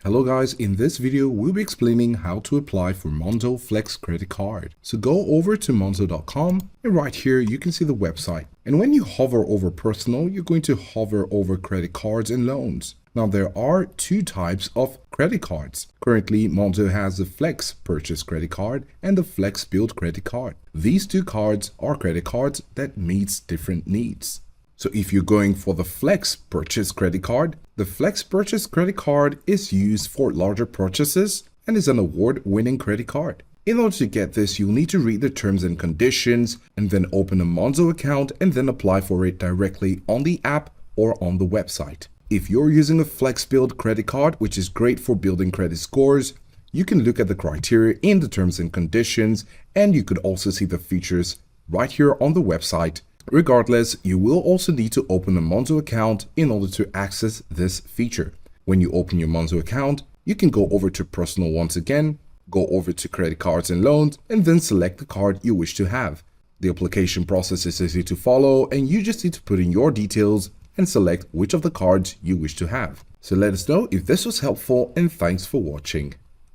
Hello guys, in this video we'll be explaining how to apply for Monzo Flex credit card. So go over to monzo.com and right here you can see the website. And when you hover over personal, you're going to hover over credit cards and loans. Now there are two types of credit cards. Currently Monzo has the Flex purchase credit card and the Flex build credit card. These two cards are credit cards that meets different needs. So if you're going for the Flex purchase credit card, the Flex purchase credit card is used for larger purchases and is an award-winning credit card. In order to get this, you'll need to read the terms and conditions and then open a Monzo account and then apply for it directly on the app or on the website. If you're using a Flex build credit card, which is great for building credit scores, you can look at the criteria in the terms and conditions, and you could also see the features right here on the website. Regardless, you will also need to open a Monzo account in order to access this feature. When you open your Monzo account, you can go over to personal once again, go over to credit cards and loans, and then select the card you wish to have. The application process is easy to follow, and you just need to put in your details and select which of the cards you wish to have. So let us know if this was helpful, and thanks for watching.